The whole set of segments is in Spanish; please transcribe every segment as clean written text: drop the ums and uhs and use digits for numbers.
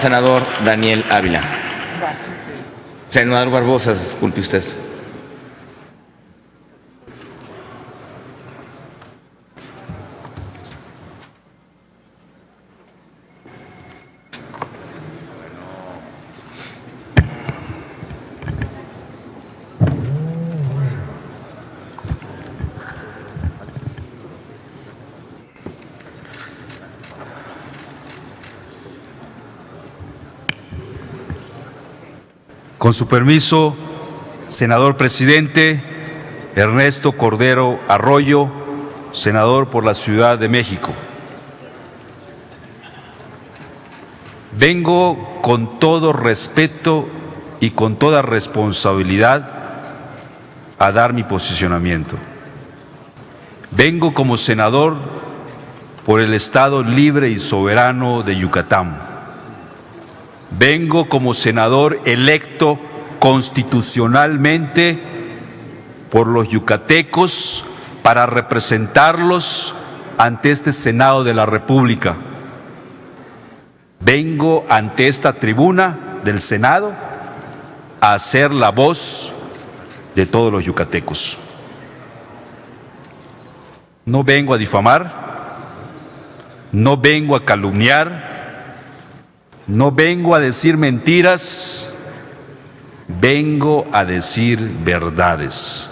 Senador Daniel Ávila. Senador Barbosa, disculpe usted. Con su permiso, senador presidente Ernesto Cordero Arroyo, senador por la Ciudad de México. Vengo con todo respeto y con toda responsabilidad a dar mi posicionamiento. Vengo como senador por el Estado libre y soberano de Yucatán. Vengo como senador electo constitucionalmente por los yucatecos para representarlos ante este Senado de la República. Vengo ante esta tribuna del Senado a ser la voz de todos los yucatecos. No vengo a difamar, no vengo a calumniar, no vengo a decir mentiras, vengo a decir verdades.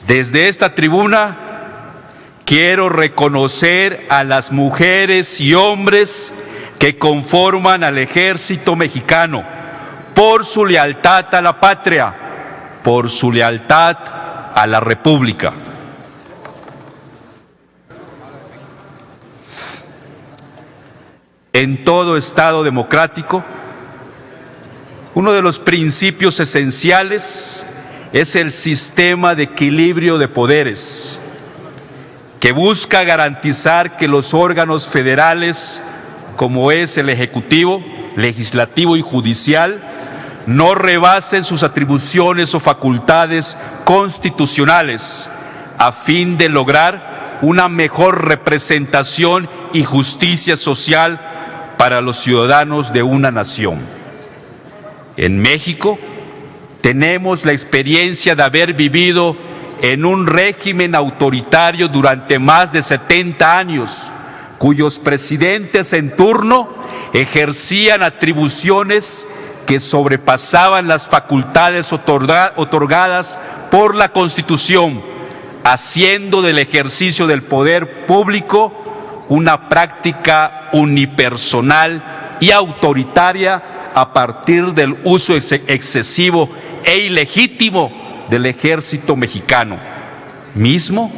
Desde esta tribuna quiero reconocer a las mujeres y hombres que conforman al Ejército Mexicano por su lealtad a la patria, por su lealtad a la República. En todo Estado democrático, uno de los principios esenciales es el sistema de equilibrio de poderes, que busca garantizar que los órganos federales, como es el Ejecutivo, Legislativo y Judicial, no rebasen sus atribuciones o facultades constitucionales a fin de lograr una mejor representación y justicia social para los ciudadanos de una nación. En México tenemos la experiencia de haber vivido en un régimen autoritario durante más de 70 años, cuyos presidentes en turno ejercían atribuciones que sobrepasaban las facultades otorgadas por la Constitución, haciendo del ejercicio del poder público una práctica unipersonal y autoritaria a partir del uso excesivo e ilegítimo del Ejército Mexicano, mismo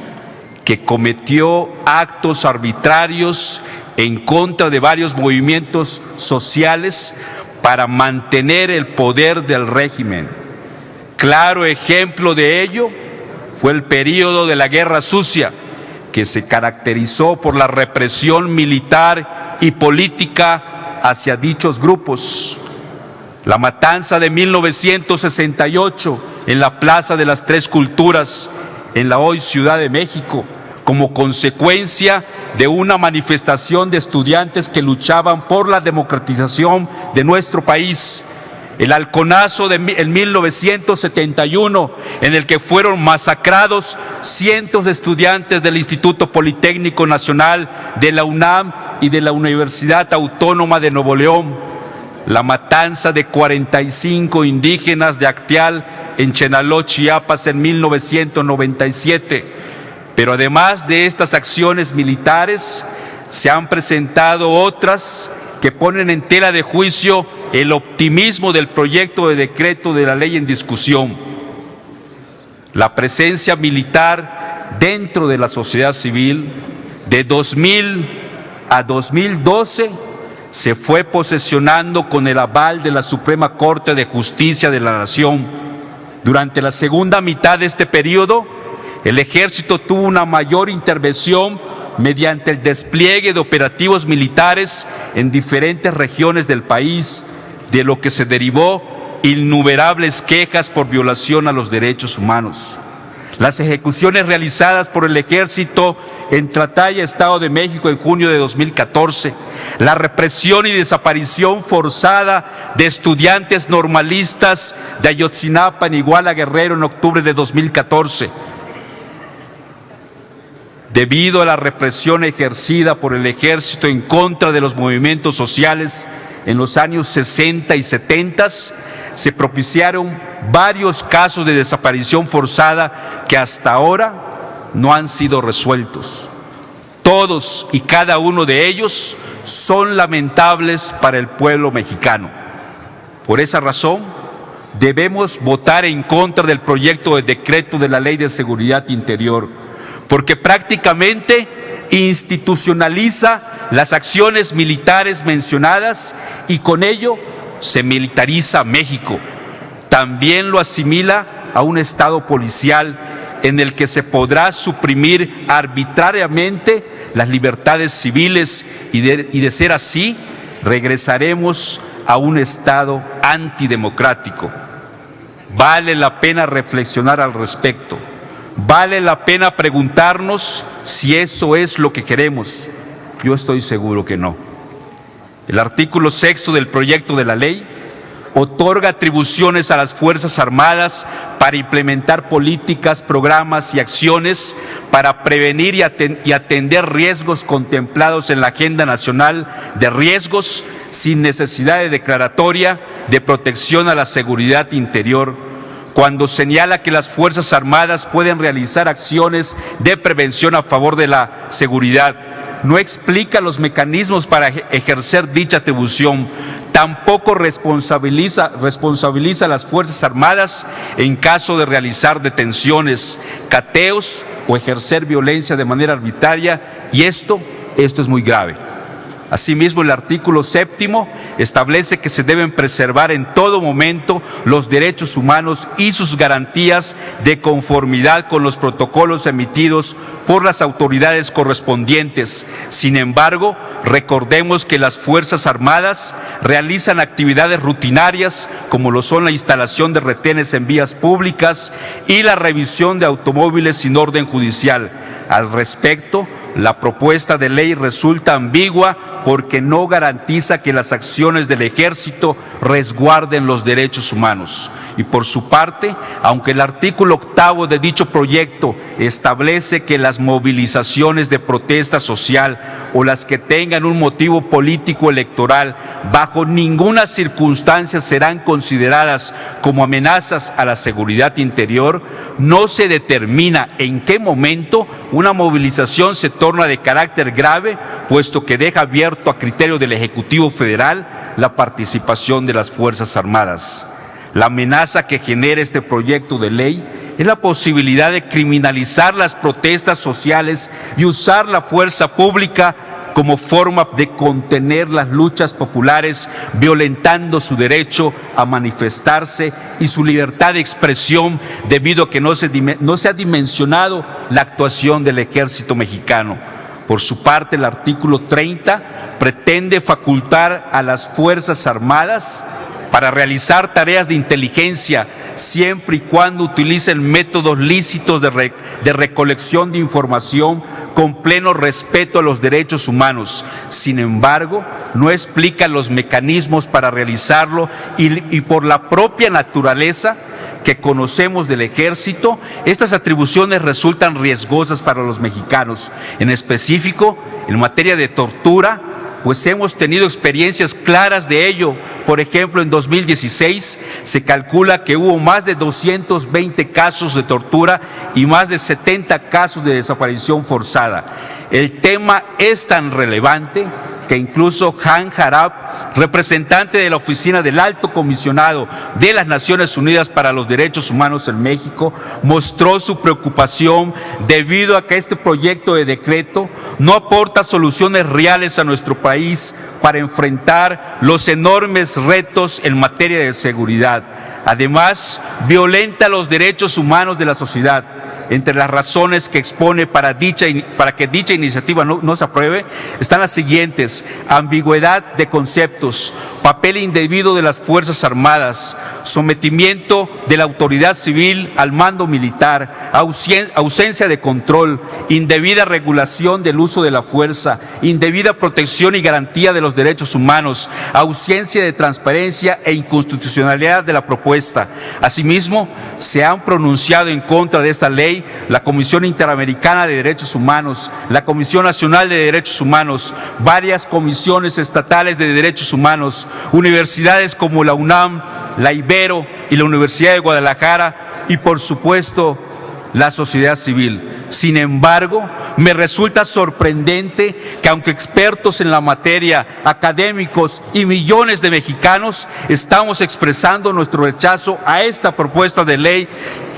que cometió actos arbitrarios en contra de varios movimientos sociales para mantener el poder del régimen. Claro ejemplo de ello fue el período de la Guerra Sucia, que se caracterizó por la represión militar y política hacia dichos grupos. La matanza de 1968 en la Plaza de las Tres Culturas, en la hoy Ciudad de México, como consecuencia de una manifestación de estudiantes que luchaban por la democratización de nuestro país. El halconazo en 1971, en el que fueron masacrados cientos de estudiantes del Instituto Politécnico Nacional, de la UNAM y de la Universidad Autónoma de Nuevo León. La matanza de 45 indígenas de Acteal en Chenaló, Chiapas, en 1997. Pero además de estas acciones militares, se han presentado otras que ponen en tela de juicio el optimismo del proyecto de decreto de la ley en discusión. La presencia militar dentro de la sociedad civil de 2000 a 2012 se fue posesionando con el aval de la Suprema Corte de Justicia de la Nación. Durante la segunda mitad de este periodo, el Ejército tuvo una mayor intervención mediante el despliegue de operativos militares en diferentes regiones del país, de lo que se derivó innumerables quejas por violación a los derechos humanos. Las ejecuciones realizadas por el Ejército en Tlatlaya, Estado de México, en junio de 2014, la represión y desaparición forzada de estudiantes normalistas de Ayotzinapa, en Iguala, Guerrero, en octubre de 2014, debido a la represión ejercida por el Ejército en contra de los movimientos sociales en los años 60 y 70, se propiciaron varios casos de desaparición forzada que hasta ahora no han sido resueltos. Todos y cada uno de ellos son lamentables para el pueblo mexicano. Por esa razón, debemos votar en contra del proyecto de decreto de la Ley de Seguridad Interior, porque prácticamente institucionaliza las acciones militares mencionadas y con ello se militariza México. También lo asimila a un Estado policial en el que se podrá suprimir arbitrariamente las libertades civiles y de ser así, regresaremos a un Estado antidemocrático. Vale la pena reflexionar al respecto. Vale la pena preguntarnos si eso es lo que queremos. Yo estoy seguro que no. El artículo 6 del proyecto de la ley otorga atribuciones a las Fuerzas Armadas para implementar políticas, programas y acciones para prevenir y atender riesgos contemplados en la Agenda Nacional de Riesgos sin necesidad de declaratoria de protección a la seguridad interior, cuando señala que las Fuerzas Armadas pueden realizar acciones de prevención a favor de la seguridad. No explica los mecanismos para ejercer dicha atribución. Tampoco responsabiliza a las Fuerzas Armadas en caso de realizar detenciones, cateos o ejercer violencia de manera arbitraria, y esto es muy grave. Asimismo, el artículo 7 establece que se deben preservar en todo momento los derechos humanos y sus garantías de conformidad con los protocolos emitidos por las autoridades correspondientes. Sin embargo, recordemos que las Fuerzas Armadas realizan actividades rutinarias como lo son la instalación de retenes en vías públicas y la revisión de automóviles sin orden judicial. Al respecto, la propuesta de ley resulta ambigua porque no garantiza que las acciones del Ejército resguarden los derechos humanos. Y por su parte, aunque el artículo 8 de dicho proyecto establece que las movilizaciones de protesta social o las que tengan un motivo político electoral bajo ninguna circunstancia serán consideradas como amenazas a la seguridad interior, no se determina en qué momento una movilización se torna de carácter grave, puesto que deja abierto a criterio del Ejecutivo Federal la participación de las Fuerzas Armadas. La amenaza que genera este proyecto de ley es la posibilidad de criminalizar las protestas sociales y usar la fuerza pública como forma de contener las luchas populares, violentando su derecho a manifestarse y su libertad de expresión, debido a que no se ha dimensionado la actuación del Ejército mexicano. Por su parte, el artículo 30 pretende facultar a las Fuerzas Armadas para realizar tareas de inteligencia, siempre y cuando utilicen métodos lícitos de recolección de información con pleno respeto a los derechos humanos. Sin embargo, no explica los mecanismos para realizarlo y por la propia naturaleza que conocemos del Ejército, estas atribuciones resultan riesgosas para los mexicanos. En específico, en materia de tortura, pues hemos tenido experiencias claras de ello. Por ejemplo, en 2016 se calcula que hubo más de 220 casos de tortura y más de 70 casos de desaparición forzada. El tema es tan relevante que incluso Han Harab, representante de la Oficina del Alto Comisionado de las Naciones Unidas para los Derechos Humanos en México, mostró su preocupación debido a que este proyecto de decreto no aporta soluciones reales a nuestro país para enfrentar los enormes retos en materia de seguridad. Además, violenta los derechos humanos de la sociedad. entre las razones que expone para que dicha iniciativa no se apruebe están las siguientes: ambigüedad de conceptos, papel indebido de las Fuerzas Armadas, sometimiento de la autoridad civil al mando militar, ausencia de control, indebida regulación del uso de la fuerza, indebida protección y garantía de los derechos humanos, ausencia de transparencia e inconstitucionalidad de la propuesta. Asimismo, se han pronunciado en contra de esta ley la Comisión Interamericana de Derechos Humanos, la Comisión Nacional de Derechos Humanos, varias comisiones estatales de derechos humanos, universidades como la UNAM, la Ibero y la Universidad de Guadalajara y, por supuesto, la sociedad civil. Sin embargo, me resulta sorprendente que, aunque expertos en la materia, académicos y millones de mexicanos estamos expresando nuestro rechazo a esta propuesta de ley,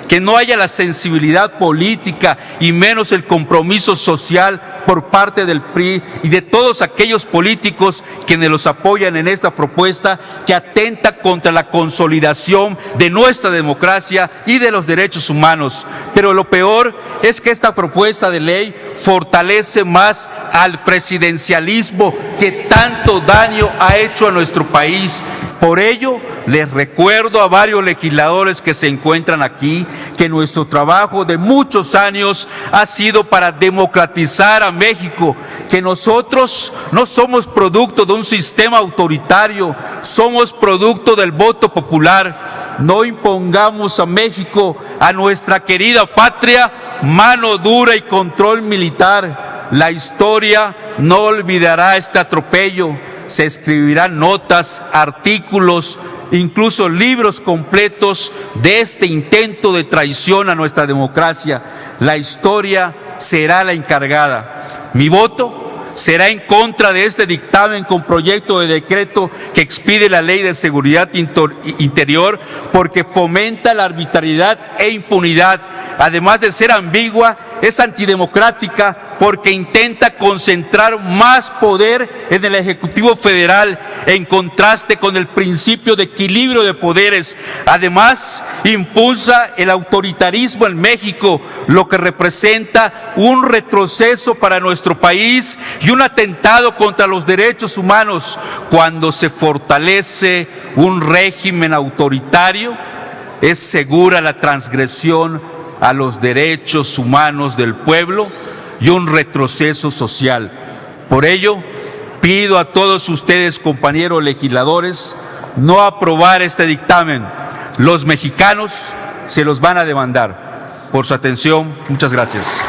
que no haya la sensibilidad política y menos el compromiso social por parte del PRI y de todos aquellos políticos quienes los apoyan en esta propuesta que atenta contra la consolidación de nuestra democracia y de los derechos humanos. Pero lo peor es que esta propuesta de ley fortalece más al presidencialismo que tanto daño ha hecho a nuestro país. Por ello, les recuerdo a varios legisladores que se encuentran aquí que nuestro trabajo de muchos años ha sido para democratizar a México, que nosotros no somos producto de un sistema autoritario, somos producto del voto popular. No impongamos a México, a nuestra querida patria, mano dura y control militar. La historia no olvidará este atropello. Se escribirán notas, artículos, incluso libros completos de este intento de traición a nuestra democracia. La historia será la encargada. Mi voto será en contra de este dictamen con proyecto de decreto que expide la Ley de Seguridad Interior, porque fomenta la arbitrariedad e impunidad. Además de ser ambigua, es antidemocrática porque intenta concentrar más poder en el Ejecutivo Federal en contraste con el principio de equilibrio de poderes. Además, impulsa el autoritarismo en México, lo que representa un retroceso para nuestro país y un atentado contra los derechos humanos. Cuando se fortalece un régimen autoritario, es segura la transgresión a los derechos humanos del pueblo y un retroceso social. Por ello, pido a todos ustedes, compañeros legisladores, no aprobar este dictamen. Los mexicanos se los van a demandar. Por su atención, muchas gracias.